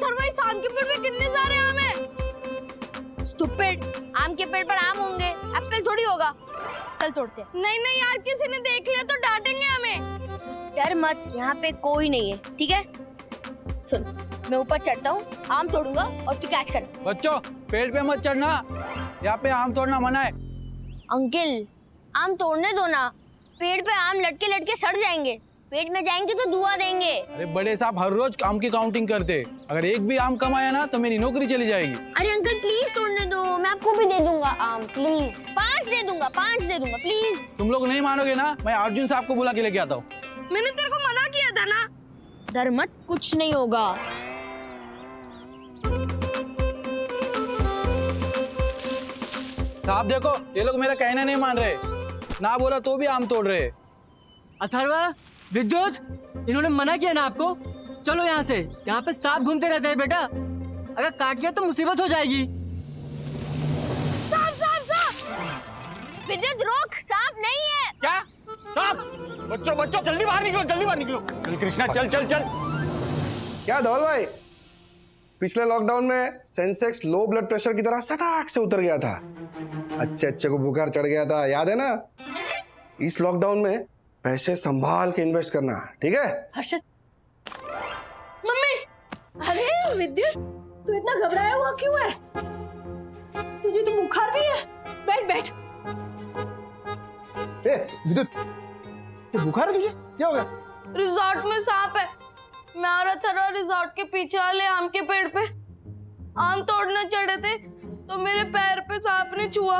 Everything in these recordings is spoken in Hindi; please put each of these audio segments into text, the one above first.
अथर्व, इस आम के पेड़ में कितने सारे आम हैं? स्टूपिड, आम के पेड़ पर आम होंगे, एप्पल थोड़ी होगा। चल तोड़ते हैं। नहीं नहीं यार, किसी ने देख लिया तो डांटेंगे हमें। डर मत, यहाँ पे कोई नहीं है, ठीक है? सुन, मैं ऊपर चढ़ता हूँ, आम तोड़ूंगा और तू कैच कर। बच्चों, पेड़ पे मत चढ़ना, यहाँ पे आम तोड़ना मना है। अंकल, आम तोड़ने दो ना, पेड़ पे आम लटके लटके सड़ जाएंगे, पेट में जाएंगे तो धुआं देंगे। अरे बड़े साहब हर रोज आम की काउंटिंग करते, अगर एक भी आम कम आया ना तो मेरी नौकरी चली जाएगी। अरे अंकल प्लीज तोड़ने दो, मैं आपको भी दे दूंगा आम, प्लीज। 5 दे दूंगा, 5 दे दूंगा, प्लीज। तुम लोग नहीं मानोगे ना, मैं अर्जुन साहब को बुला के लेके आता हूँ। मैंने तेरे को मना किया था ना। डर मत, कुछ नहीं होगा। साहब देखो, ये लोग मेरा कहना नहीं मान रहे, ना बोला तो भी आम तोड़ रहे। अथर्व, विद्युत, इन्होंने मना किया ना आपको? चलो यहाँ से, यहाँ पे सांप घूमते रहते हैं बेटा, अगर काट लिया तो मुसीबत हो जाएगी। सांप सांप सांप! विद्युत रोक, सांप नहीं है। क्या सांप? बच्चों बच्चों जल्दी बाहर निकलो, जल्दी बाहर निकलो। चल कृष्णा, चल चल चल। क्या धवल भाई, पिछले लॉकडाउन में सेंसेक्स लो ब्लड प्रेशर की तरह सटाक से उतर गया था, अच्छे अच्छे को बुखार चढ़ गया था, याद है ना? इस लॉकडाउन में पैसे संभाल के इन्वेस्ट करना, ठीक है? हर्षद, मम्मी, अरे विद्युत, तू इतना घबराया हुआ क्यों है? तुझे तो बुखार भी है। बैठ बैठ। ए विद्युत, ये बुखार है तुझे? क्या हो गया? रिजॉर्ट में सांप है। मैं और अथर्व रिजॉर्ट के पीछे वाले आम के पेड़ पे आम तोड़ने चढ़े थे तो मेरे पैर पे सांप ने छुआ।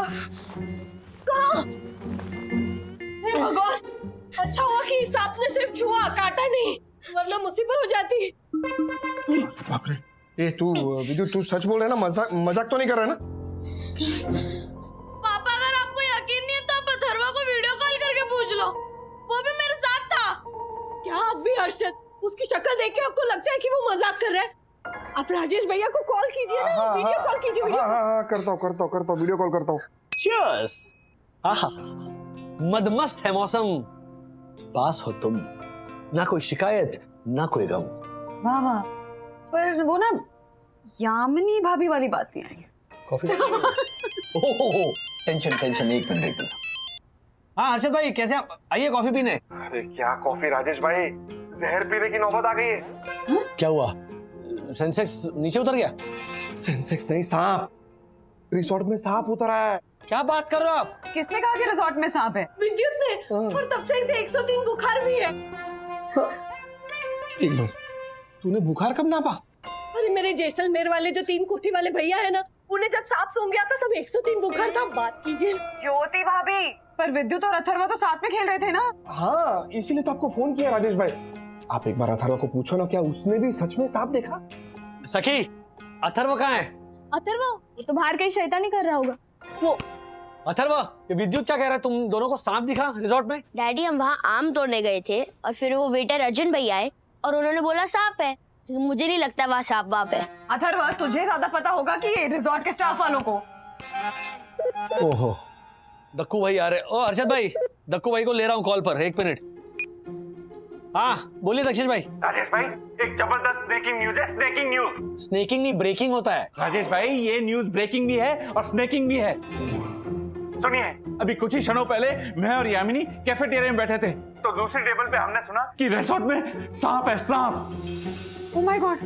कहाँ? हे भगवान, अच्छा हुआ कि सांप ने सिर्फ छुआ, काटा नहीं, वरना मुसीबत हो जाती। बाप रे, ए तू विद्युत, तू सच बोल रहे ना? मजाक तो नहीं कर रहा ना? पापा, अगर आपको यकीन नहीं है तो आप अथर्व को वीडियो कॉल करके पूछ लो, वो भी मेरे साथ था। क्या आप भी हर्षद, उसकी शक्ल देख के आपको लगता है कि वो मजाक कर रहा है? आप राजेश भैया को कॉल कीजिए ना, वीडियो कॉल कीजिए। हाँ, करता हूँ, वीडियो कॉल करता हूँ। चीयर्स। आहा, मदमस्त है मौसम, पास हो तुम, ना कोई शिकायत ना कोई गम। वाह वाह, पर वो ना यामिनी भाभी वाली बात नहीं आई। कॉफी? ओह, टेंशन टेंशन, एक मिनट। हाँ हर्षद भाई, कैसे आप? आइए कॉफी पीने। अरे क्या कॉफी राजेश भाई, जहर पीने की नौबत आ गई है। क्या हुआ? सेंसेक्स नीचे उतर गया? सेंसेक्स नहीं, सांप। रिसोर्ट में सांप उतर आया है। क्या बात कर रहे हो आप? किसने कहा कि रिजॉर्ट में सांप है? विद्युत ने, और तब से इसे 103 बुखार भी है। एक मिनट, तूने बुखार कब नापा? अरे मेरे जैसलमेर वाले जो 3 कोठी वाले भैया है ना, उन्हें जब सांप सूंघ गया था तब 103 बुखार था। बात कीजिए। ज्योति भाभी, पर विद्युत और अथर्व तो साथ में खेल रहे थे ना? हाँ, इसीलिए तो आपको फोन किया राजेश भाई। आप एक बार अथर्व को पूछो ना, क्या उसने भी सच में सांप देखा? सखी, अथर्व कहाँ है? अथर्व, वो तो बाहर कहीं शैतानी कर रहा होगा। वो अथर्व, ये विद्युत क्या कह रहा है? तुम दोनों को सांप दिखा रिजॉर्ट में? डैडी, हम वहाँ आम तोड़ने गए थे और फिर वो वेटर अर्जुन भैया आए और उन्होंने बोला सांप है, लेकिन मुझे नहीं लगता वहाँ सांप वाप है। अथर्व, तुझे ज्यादा पता होगा कि ये रिजॉर्ट के स्टाफ वालों को। ओहो, दक्कू भाई आ रहे। ओ अर्षद भाई, दक्कू भाई को ले रहा हूँ कॉल पर, 1 मिनट। हाँ बोलिए दक्षिश भाई। राजेश भाई, एक जबरदस्त ब्रेकिंग न्यूज है। Snaking news. स्नेकिंग नहीं, ब्रेकिंग होता है। राजेश भाई, ये न्यूज ब्रेकिंग भी है और स्नेकिंग भी है। सुनिए, अभी कुछ ही क्षणों पहले मैं और यामिनी कैफेटेरिया में बैठे थे तो दूसरी टेबल पे हमने सुना कि रिसोर्ट में सांप है, सांप। ओह माय गॉड,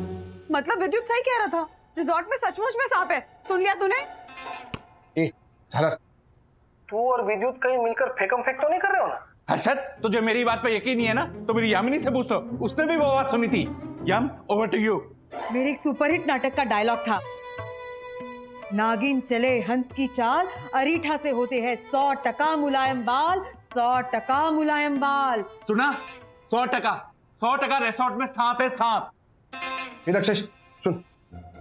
मतलब विद्युत सही कह रहा था, रिजॉर्ट में सचमुच में सांप है। सुन लिया तूने? ए झलक, तू और विद्युत कहीं मिलकर फेकम फेक तो नहीं कर रहे हो ना? हर्षद, तुझे मेरी बात पे यकीन नहीं है ना, तो मेरी यामिनी से पूछ लो, उसने भी वो बात सुनी थी। यम, ओवर टू यू। मेरे एक सुपरहिट नाटक का डायलॉग था, नागिन चले हंस की चाल, अरीठा से होते हैं 100% मुलायम बाल, 100% मुलायम बाल। सुना? 100% रिसोर्ट में सांप है, सांप। ये दक्षेश सुन,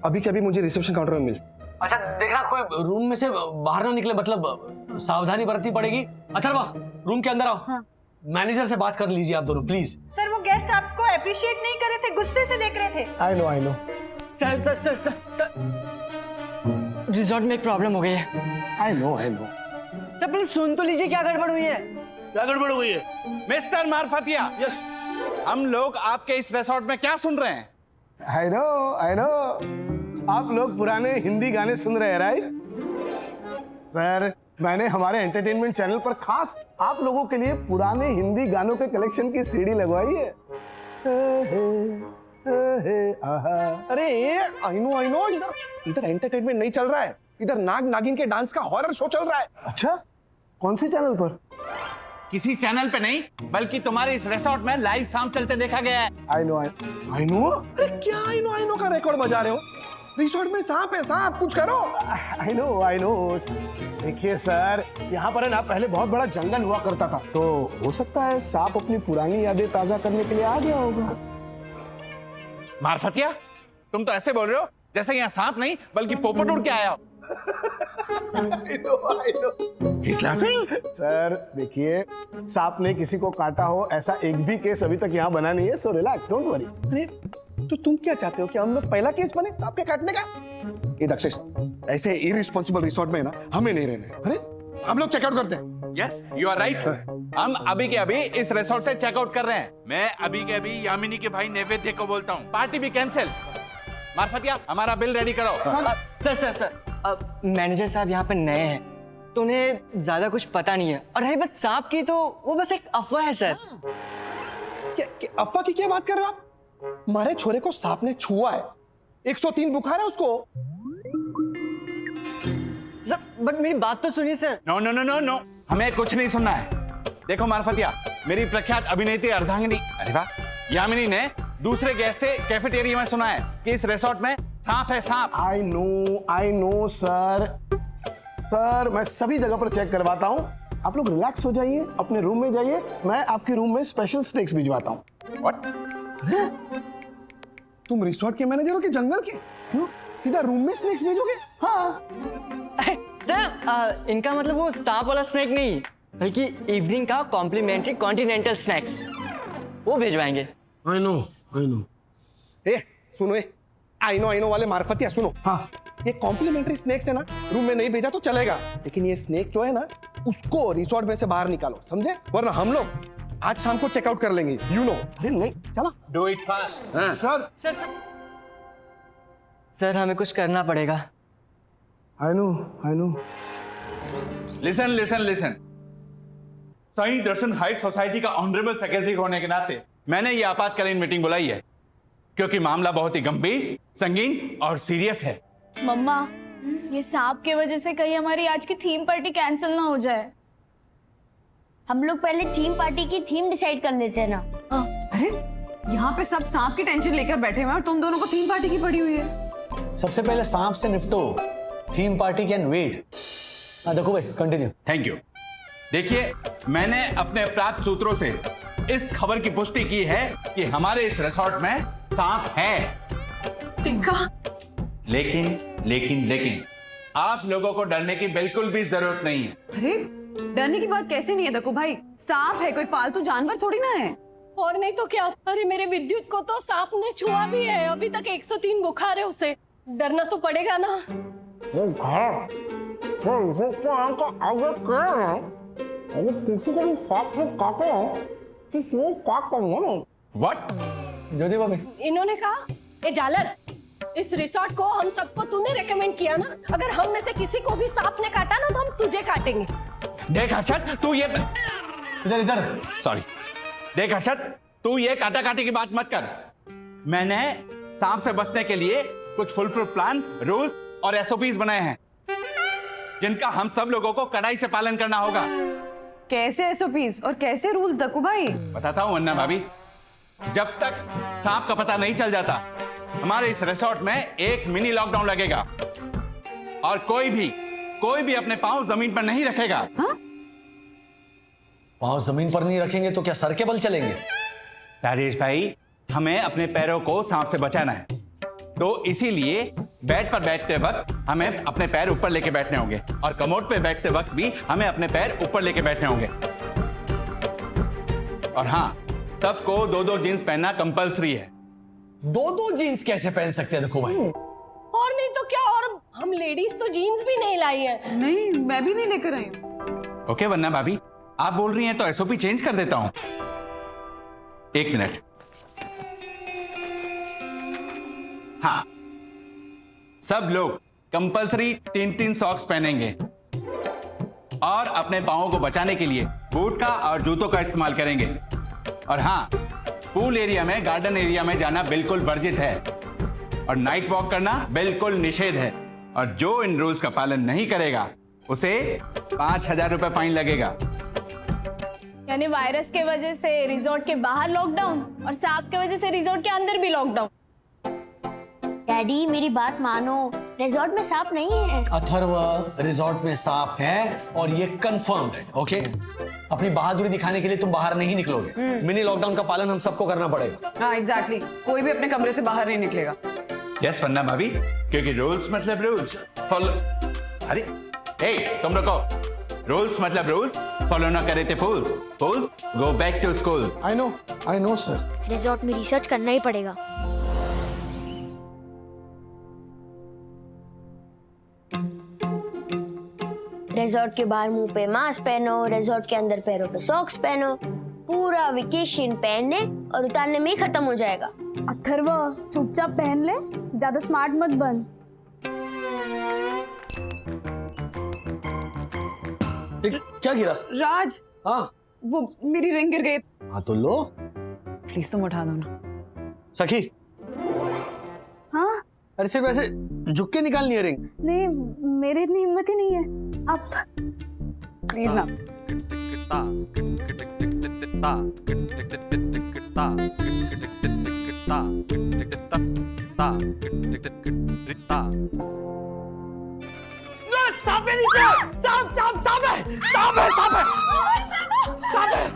अभी के अभी मुझे रिसेप्शन काउंटर में मिल। अच्छा देखना कोई रूम में से बाहर ना निकले, मतलब सावधानी बरतनी पड़ेगी। अथर्वा, रूम के अंदर आओ। हाँ। मैनेजर से बात कर लीजिए आप दोनों प्लीज। सर, वो गेस्ट आपको अप्रिशिएट नहीं कर रहे थे, गुस्से से देख रहे थे। आई know. Sir sir sir sir sir, resort में एक प्रॉब्लम हो गई है। आई नो। सर प्लीज सुन तो लीजिए, क्या गड़बड़ हुई है? क्या गड़बड़ हुई है? Mister Marfatia, yes. हम लोग आपके इस रिसोर्ट में क्या सुन रहे हैं? आई नो आप लोग पुराने हिंदी गाने सुन रहे हैं राइट सर। मैंने हमारे एंटरटेनमेंट चैनल पर खास आप लोगों के लिए पुराने हिंदी गानों के कलेक्शन की सीडी लगवाई है। अरे आई नो इधर एंटरटेनमेंट नहीं चल रहा है, इधर नाग नागिन के डांस का हॉरर शो चल रहा है। अच्छा, कौन से चैनल पर? किसी चैनल पे नहीं, बल्कि तुम्हारे इस रिसोर्ट में लाइव सांप चलते देखा गया है। I know. अरे क्या आई नो का रिकॉर्ड बजा रहे हो? रिसोर्ट में सांप है, सांप कुछ करो। I know. देखिए सर, यहाँ पर है ना पहले बहुत बड़ा जंगल हुआ करता था, तो हो सकता है सांप अपनी पुरानी यादें ताजा करने के लिए आ गया होगा। मारफतिया, तुम तो ऐसे बोल रहे हो जैसे यहाँ सांप नहीं बल्कि पोपट उड़ के आया हो। I know. He's laughing? Sir देखिए, सांप ने किसी को काटा हो ऐसा एक भी केस अभी तक यहाँ बना नहीं है, सो रिलैक्स, डोंट वरी। अरे तो तुम क्या चाहते हो कि हम लोग पहला केस बने सांप के काटने का? ये दक्षेश, ऐसे इररिस्पांसिबल रिसोर्ट में ना हमें नहीं रहना है। अरे हम लोग चेकआउट करते हैं। Yes, you are right. हम अभी के अभी इस रिसोर्ट से चेकआउट कर रहे हैं। मैं अभी के अभी यामिनी के भाई नैवेद्य को बोलता हूँ, पार्टी भी कैंसिल। मारफतिया, हमारा बिल रेडी करो। सर मैनेजर साहब यहाँ पे नए हैं तो उन्हें ज्यादा कुछ पता नहीं है, और रही बात सांप की तो वो बस एक अफवाह है सर। क्या अफवाह की क्या बात कर रहे हो आप? हमारे छोरे को सांप ने छुआ है, 103 बुखार है उसको। बट मेरी बात तो सुनिए सर। नो, हमें कुछ नहीं सुनना है। देखो मारफतिया, मेरी प्रख्यात अभिनेत्री अर्धांगिनी, अरे वाह, यामिनी ने दूसरे गैस से कैफेटेरिया में सुना है कि इस रिसोर्ट में सांप है, सांप। आई नो सर, मैं सभी जगह पर चेक करवाता हूँ। आप लोग रिलैक्स हो जाइए, अपने रूम में जाइए, मैं आपके रूम में स्पेशल स्नैक्स भिजवाता हूँ। What? अरे तुम रिसोर्ट के मैनेजर हो कि जंगल के? क्यों सीधा रूम में स्नैक्स भेजोगे? हाँ सर, इनका मतलब वो सांप वाला स्नैक नहीं, बल्कि इवनिंग का कॉम्प्लीमेंट्री कॉन्टिनेंटल स्नैक्स वो भिजवाएंगे। I know. ए सुनो, आई नो वाले मार्फतिया सुनो। हाँ, ये कॉम्प्लीमेंट्री स्नैक्स है ना, रूम में नहीं भेजा तो चलेगा, लेकिन ये स्नैक जो है ना उसको रिसोर्ट में से बाहर निकालो, समझे? वरना हम लोग आज शाम को चेकआउट कर लेंगे, यू नो। अरे नहीं, चलो Do it fast. सर हमें कुछ करना पड़ेगा। I know. Listen. Sai Darshan height society का ऑनरेबल सेक्रेटरी होने के नाते मैंने ये आपातकालीन मीटिंग बुलाई है, क्योंकि मामला बहुत ही गंभीर, संगीन और सीरियस है। मम्मा, ये सांप के वजह से कहीं हमारी आज की थीम पार्टी कैंसिल ना हो जाए। हम लोग पहले थीम पार्टी की थीम डिसाइड कर लेते हैं ना। अरे यहाँ पे सब सांप की टेंशन लेकर बैठे हुए हैं और तुम दोनों को थीम पार्टी की पड़ी हुई है। सबसे पहले सांप से निपटो, थीम पार्टी कैन वेट। देखो भाई, कंटिन्यू। Thank you. देखिए, मैंने अपने प्राप्त सूत्रों से इस खबर की पुष्टि की है कि हमारे इस रिसोर्ट में सांप है। लेकिन आप लोगों को डरने की बिल्कुल भी जरूरत नहीं है। अरे डरने की बात कैसे नहीं है देखो भाई, सांप है, कोई पालतू जानवर थोड़ी ना है। और नहीं तो क्या, अरे मेरे विद्युत को तो सांप ने छुआ भी है, अभी तक 103 बुखार है उसे, डरना तो पड़ेगा ना। What? ज्योति भाभी, इन्होंने कहा, ए जालर, इस रिसोर्ट को हम सबको तूने रेकमेंड किया ना, अगर हम में से किसी को भी सांप ने काटा ना तो हम तुझे काटेंगे। देख हर्षद, तू ये इधर सॉरी, देख हर्षद, तू ये काटा काटी की बात मत कर। मैंने सांप से बचने के लिए कुछ फुल प्रूफ प्लान, रूल्स और एसओपीज बनाए हैं, जिनका हम सब लोगों को कड़ाई से पालन करना होगा। कैसे एसओपीज और कैसे रूल्स दक्कू भाई? बताता हूं वन्ना भाभी, जब तक सांप का पता नहीं चल जाता, हमारे इस रिसोर्ट में एक मिनी लॉकडाउन लगेगा और कोई भी अपने पांव जमीन पर नहीं रखेगा। पाँव जमीन पर नहीं रखेंगे तो क्या सर के बल चलेंगे? राजेश भाई, हमें अपने पैरों को सांप से बचाना है, तो इसीलिए बेड पर बैठते वक्त हमें अपने पैर ऊपर लेके बैठने होंगे और कमोड पे बैठते वक्त भी हमें अपने पैर ऊपर लेके बैठने होंगे। और हाँ, सबको 2-2 जीन्स पहनना कंपलसरी है। 2-2 जीन्स कैसे पहन सकते हैं देखो भाई? और नहीं तो क्या, और हम लेडीज तो जीन्स भी नहीं लाई है। नहीं, मैं भी नहीं लेकर आई हूँ। ओके वन्ना भाभी, आप बोल रही हैं तो एसओपी चेंज कर देता हूं। 1 मिनट। हाँ, सब लोग कंपलसरी 3-3 सॉक्स पहनेंगे और अपने पाँवों को बचाने के लिए बूट का और जूतों का इस्तेमाल करेंगे। और हाँ, पूल एरिया में, गार्डन एरिया में जाना बिल्कुल वर्जित है और नाइट वॉक करना बिल्कुल निषेध है। और जो इन रूल्स का पालन नहीं करेगा उसे 5,000 रुपए फाइन लगेगा। यानी वायरस के वजह से रिजॉर्ट के बाहर लॉकडाउन और सांप के वजह से रिजॉर्ट के अंदर भी लॉकडाउन। डैडी मेरी बात मानो, रिजॉर्ट में सांप नहीं है। अथर्व, रिजॉर्ट में सांप है और ये कंफर्म्ड है। ओके, अपनी बहादुरी दिखाने के लिए तुम बाहर नहीं निकलोगे। मिनी लॉकडाउन का पालन हम सबको करना पड़ेगा। हाँ एग्जैक्टली, कोई भी अपने कमरे से बाहर नहीं निकलेगा। यस वन्ना भाभी, क्योंकि रूल्स मतलब रूल्स फॉलो। अरे ए, तुम रुको। रूल्स मतलब रूल्स, फॉलो ना करे थे fools. Fools go back to school. I know sir. Resort में रिसर्च करना ही पड़ेगा। रिजॉर्ट के बाहर मुंह पे मास्क पहनो, रिजॉर्ट के अंदर पैरों पे सॉक्स पहनो। पूरा वेकेशन पहनने और उतारने में ही खत्म हो जाएगा। अथर्व चुपचाप पहन ले, ज्यादा स्मार्ट मत बन। क्या गिरा? राज, हाँ वो मेरी रिंग गिर गई। हाँ तो लो। प्लीज तुम उठा दो ना। सखी, हाँ अरे सिर्फ ऐसे झुक के निकालनी है रिंग। नहीं, मेरी इतनी हिम्मत ही नहीं है। अब प्लीज ना। सांप है नीचे! सांप सांप सांप है! सांप है! सांप है! सांप है!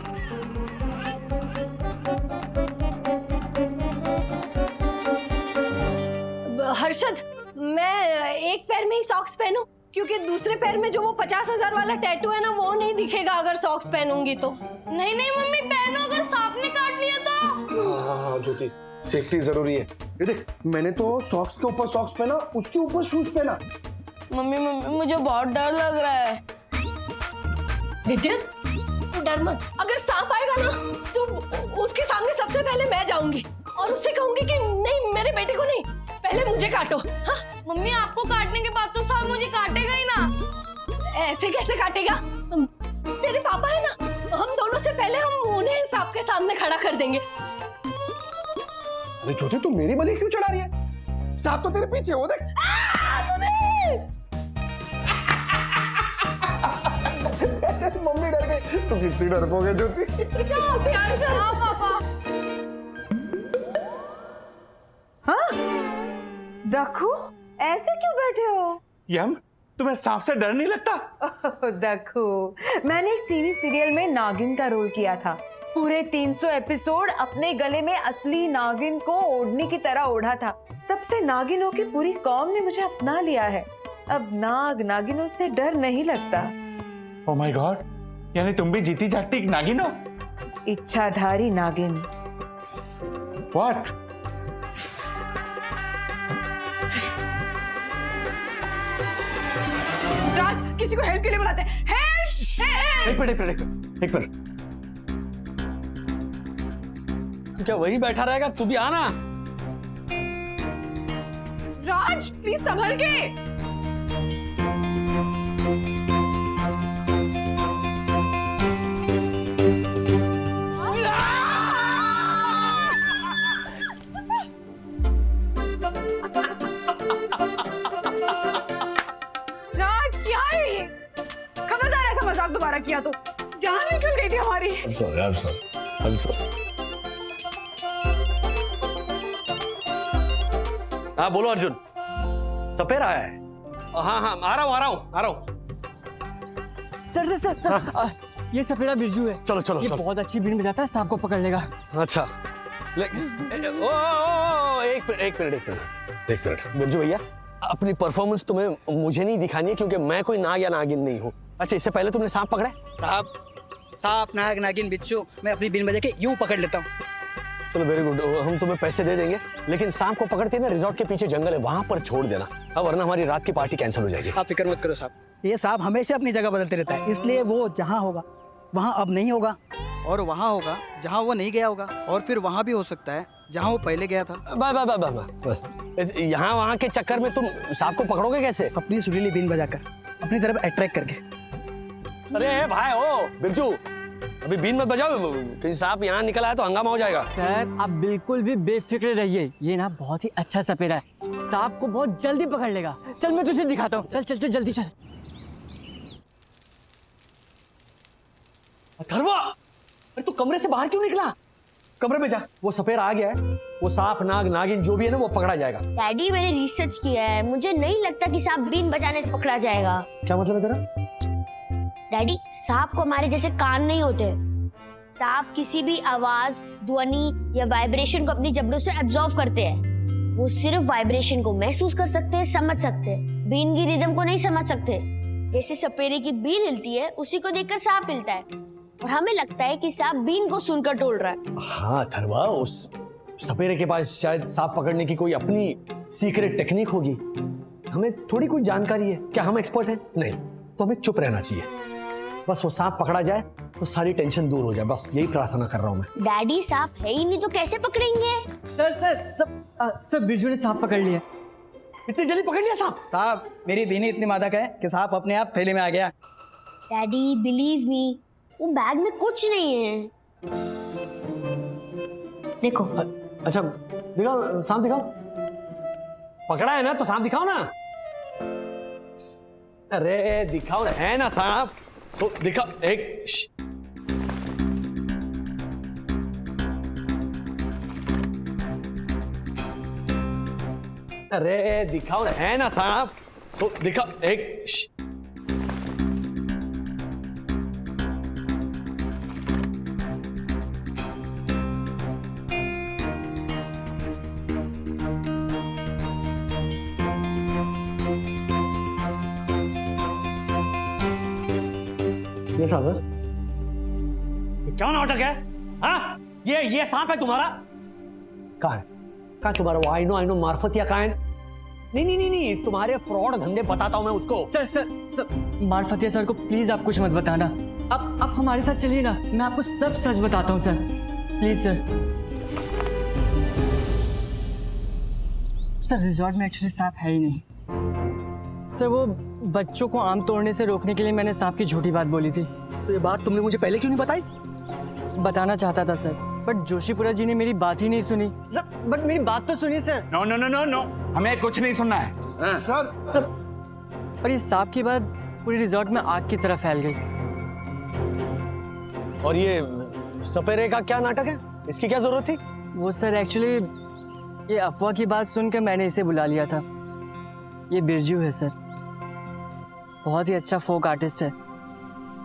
हर्षद, मैं एक पैर में ही सॉक्स पहनूं क्योंकि दूसरे पैर में जो वो 50,000 वाला टैटू है ना, वो नहीं दिखेगा अगर सॉक्स पहनूंगी तो। नहीं नहीं मम्मी, पहनो, अगर सांप ने काट लिया तो। हाँ ज्योति, सेफ्टी जरूरी है। ये देख, मैंने तो सॉक्स के ऊपर सॉक्स पहना, उसके ऊपर शूज पहना। मम्मी मम्मी, मुझे बहुत डर लग रहा है। विद्युत, तू डर मत। अगर सांप आएगा ना तो उसके सामने सबसे पहले मैं जाऊंगी और उससे कहूंगी कि नहीं, मेरे बेटे को नहीं, पहले मुझे काटो। हाँ? मम्मी आपको काटने के बाद तो सांप मुझे काटेगा ही ना। ऐसे कैसे काटेगा? तेरे पापा है ना, हम दोनों से पहले हम उन्हें सांप के सामने खड़ा कर देंगे। अरे ज्योति, तू मेरी बलि क्यों चढ़ा रही है? सांप तो तेरे पीछे, वो देख। मम्मी डर गई। तू कितनी डरपोक है ज्योति। क्या प्यार से? हाँ पापा। हाँ दखू, ऐसे क्यों बैठे हो? यम, तुम्हें सांप से डर नहीं लगता? दखू, मैंने एक टीवी सीरियल में नागिन का रोल किया था। पूरे 300 एपिसोड अपने गले में असली नागिन को ओढ़ने की तरह ओढ़ा था। तब से नागिनों की पूरी कौम ने मुझे अपना लिया है। अब नागिनों से डर नहीं लगता। ओह माय गॉड, यानी तुम भी जीती जागती एक नागिन हो? इच्छाधारी नागिन। व्हाट? राज, किसी को हेल्प के लिए बुलाते हैं। हेल्प! एक मिनट। तू क्या वही बैठा रहेगा? तू भी आना। राज प्लीज संभल के। राज क्या है ये? खबरदार ऐसा मजाक दोबारा किया तो जान निकल गई थी हमारी। I'm sorry. हाँ बोलो अर्जुन। सपेरा है? हाँ हाँ, आ रहा हूँ। सर, ये सपेरा बिरजू है। चलो ये बहुत अच्छी बीन बजाता है, सांप को पकड़ लेगा। अच्छा, एक मिनट बिरजू भैया, अपनी परफॉर्मेंस तुम्हें मुझे नहीं दिखानी है क्योंकि मैं कोई नाग या नागिन नहीं हूँ। अच्छा, इससे पहले तुमने सांप पकड़ा है? सांप, नाग, नागिन, बिच्छू मैं अपनी बीन बजा के यूं पकड़ लेता हूँ। चलो वेरी गुड, हम तुम्हें पैसे दे देंगे, लेकिन सांप को पकड़ते ना रिजॉर्ट के पीछे जंगल है, वहां पर छोड़ देना, वरना हमारी रात की पार्टी कैंसिल हो जाएगी। आप फिक्र मत करो साहब, ये सांप हमेशा अपनी जगह बदलते रहता है, इसलिए वो जहाँ होगा वहाँ अब नहीं होगा, और वहाँ होगा जहाँ वो नहीं गया होगा, और फिर वहाँ भी हो सकता है जहाँ वो पहले गया था। बस यहाँ वहाँ के चक्कर में तुम सांप को पकड़ोगे कैसे? अपनी सुरीली बीन बजाकर, अपनी तरफ अट्रैक्ट करके। अरे भाई ओ बिरजू, अभी बीन मत बजाओ, कहीं सांप यहाँ निकल आया तो हंगामा हो जाएगा। सर आप बिल्कुल भी बेफिक्र रहिए, ये ना बहुत ही अच्छा सपेरा है, सांप को बहुत जल्दी पकड़ लेगा। चल मैं तुझे दिखाता हूँ, चल चल चल जल्दी चल। अथर्वा, अरे तू कमरे से बाहर क्यों निकला? कमरे में जा, वो सपेरा आ गया है, वो सांप नाग नागिन जो भी है ना वो पकड़ा जाएगा। डैडी मैंने रिसर्च किया है, मुझे नहीं लगता कि सांप बीन बजाने से पकड़ा जाएगा। क्या मतलब है तेरा? डैडी सांप को हमारे जैसे कान नहीं होते, सांप किसी भी आवाज, ध्वनि या वाइब्रेशन को अपनी जबड़ों से एब्जॉर्ब करते हैं। वो सिर्फ वाइब्रेशन को महसूस कर सकते हैं, समझ सकते हैं, बीन की रिदम को नहीं समझ सकते। जैसे सपेरे की बीन हिलती है उसी को देखकर सांप हिलता है, और हमें लगता है कि सांप बीन को सुनकर टोल रहा है। हाँ अथर्वा, उस सपेरे के पास शायद सांप पकड़ने की कोई अपनी सीक्रेट टेक्निक होगी, हमें थोड़ी कोई जानकारी है। क्या हम एक्सपर्ट हैं? नहीं, तो हमें चुप रहना चाहिए। बस वो सांप पकड़ा जाए तो सारी टेंशन दूर हो जाए, बस यही प्रार्थना कर रहा हूँ मैं। डैडी सांप है ही नहीं तो कैसे पकड़ेंगे? सर बिरजू ने सांप पकड़ लिया। इतनी जल्दी पकड़ लिया सांप? साहब मेरी बीनी इतनी मादक है कि सांप अपने आप थैले में आ गया। डैडी बिलीव मी, वो बैग में कुछ नहीं है। देखो। अच्छा दिखाओ, सांप दिखाओ। पकड़ा है ना तो सांप दिखाओ ना। अरे दिखाओ, है ना सांप तो दिखाओ। एक अरे दिखाओ, है ना सांप तो दिखाओ। एक ये सांप है? क्या नाटक है? हाँ ये सांप है तुम्हारा? कहाँ है? कहाँ तुम्हारा वो आई नो मार्फत या कहाँ है? नहीं, तुम्हारे फ्रॉड धंधे बताता हूँ मैं उसको। सर मार्फतिया सर को प्लीज आप कुछ मत बताना। आप हमारे साथ चलिए ना, मैं आपको सब सच बताता हूँ sir, please sir. Sir resort में एक्चुअली सांप है ही नहीं सर, वो बच्चों को आम तोड़ने से रोकने के लिए मैंने सांप की झूठी बात बोली थी। तो ये बात तुमने मुझे पहले क्यों नहीं बताई? बताना चाहता था सर, बट जोशीपुरा जी ने मेरी बात ही नहीं सुनी। बट मेरी बात तो सुनिए sir. No no no no no, हमें कुछ नहीं सुनना है। सर और ये सांप की बात पूरी रिजॉर्ट में आग की तरह फैल गई। और ये सपेरे का क्या नाटक है? इसकी क्या जरूरत थी? वो सर एक्चुअली ये अफवाह की बात सुनकर मैंने इसे बुला लिया था। ये बिरजू है सर, बहुत ही अच्छा फोक आर्टिस्ट है,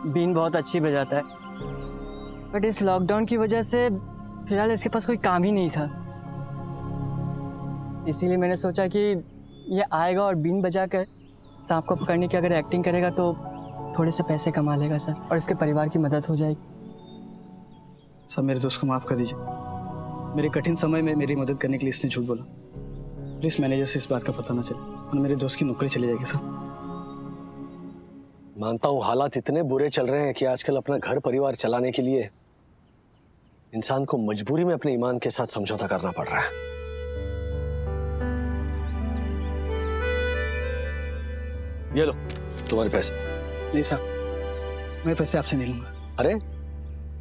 बीन बहुत अच्छी बजाता है, बट इस लॉकडाउन की वजह से फिलहाल इसके पास कोई काम ही नहीं था। इसीलिए मैंने सोचा कि ये आएगा और बीन बजाकर सांप को पकड़ने की अगर एक्टिंग करेगा तो थोड़े से पैसे कमा लेगा सर, और इसके परिवार की मदद हो जाएगी। सब मेरे दोस्त को माफ़ कर दीजिए, मेरे कठिन समय में मेरी मदद करने के लिए इसने झूठ बोला। प्लीज मैनेजर से इस बात का पता ना चले और मेरे दोस्त की नौकरी चली जाएगी सर। मानता हूं हालात इतने बुरे चल रहे हैं कि आजकल अपना घर परिवार चलाने के लिए इंसान को मजबूरी में अपने ईमान के साथ समझौता करना पड़ रहा है। ये लो तुम्हारे पैसे। नहीं साहब, मैं पैसे आपसे नहीं लूंगा। अरे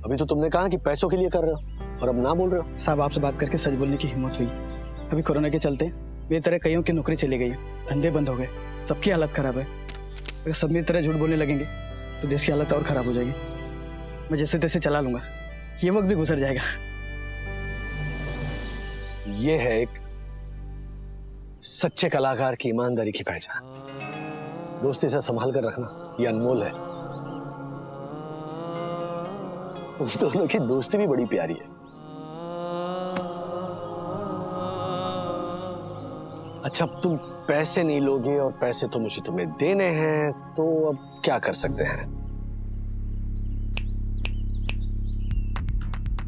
अभी तो तुमने कहा कि पैसों के लिए कर रहे हो और अब ना बोल रहे हो। साहब आपसे बात करके सच बोलने की हिम्मत हुई। अभी कोरोना के चलते मेरी तरह कईयों की नौकरी चली गई है, धंधे बंद हो गए, सबकी हालत खराब है। अगर सब मेरी तरह झूठ बोलने लगेंगे तो देश की हालत और खराब हो जाएगी। मैं जैसे तैसे चला लूंगा, ये वक्त भी गुजर जाएगा। ये है एक सच्चे कलाकार की ईमानदारी की पहचान। दोस्ती से संभाल कर रखना ये अनमोल है। तुम दोनों की दोस्ती भी बड़ी प्यारी है। अच्छा अब तुम पैसे नहीं लोगे और पैसे तो मुझे तुम्हें देने हैं, तो अब क्या कर सकते हैं?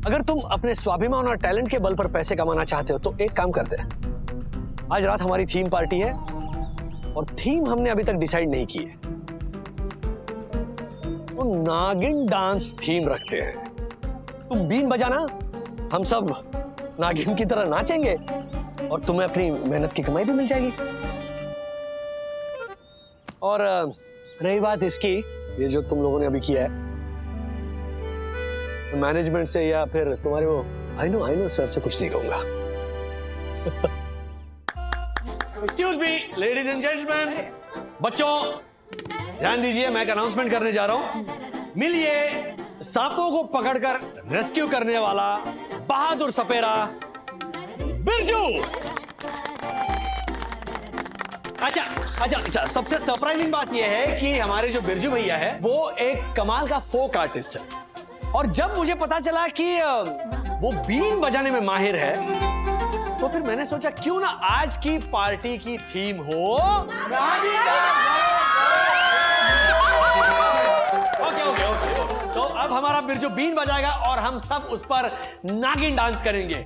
अगर तुम अपने स्वाभिमान और टैलेंट के बल पर पैसे कमाना चाहते हो तो एक काम करते हैं। आज रात हमारी थीम पार्टी है और थीम हमने अभी तक डिसाइड नहीं की है, तो नागिन डांस थीम रखते हैं। तुम बीन बजाना, हम सब नागिन की तरह नाचेंगे और तुम्हें अपनी मेहनत की कमाई भी मिल जाएगी। और रही बात इसकी, ये जो तुम लोगों ने अभी किया है मैनेजमेंट से या फिर तुम्हारे वो आई नो सर से कुछ नहीं कहूंगा। Excuse me ladies and gentleman, बच्चों ध्यान दीजिए, मैं एक अनाउंसमेंट करने जा रहा हूं। मिलिए सांपों को पकड़कर रेस्क्यू करने वाला बहादुर सपेरा बिरजू। अच्छा, सबसे सरप्राइजिंग बात यह है कि हमारे जो बिरजू भैया है वो एक कमाल का फोक आर्टिस्ट है, और जब मुझे पता चला कि वो बीन बजाने में माहिर है तो फिर मैंने सोचा क्यों ना आज की पार्टी की थीम हो ओके। तो अब हमारा बिरजू बीन बजाएगा और हम सब उस पर नागिन डांस करेंगे।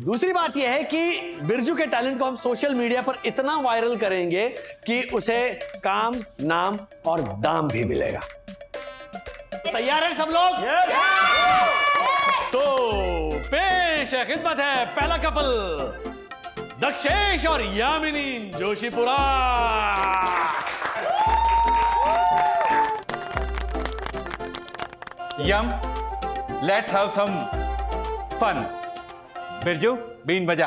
दूसरी बात यह है कि बिरजू के टैलेंट को हम सोशल मीडिया पर इतना वायरल करेंगे कि उसे काम, नाम और दाम भी मिलेगा। तैयार हैं सब लोग? तो पेश है, खिदमत है पहला कपल दक्षेश और यामिनी जोशीपुरा। यम, let's have some fun. Birju बीन बजा।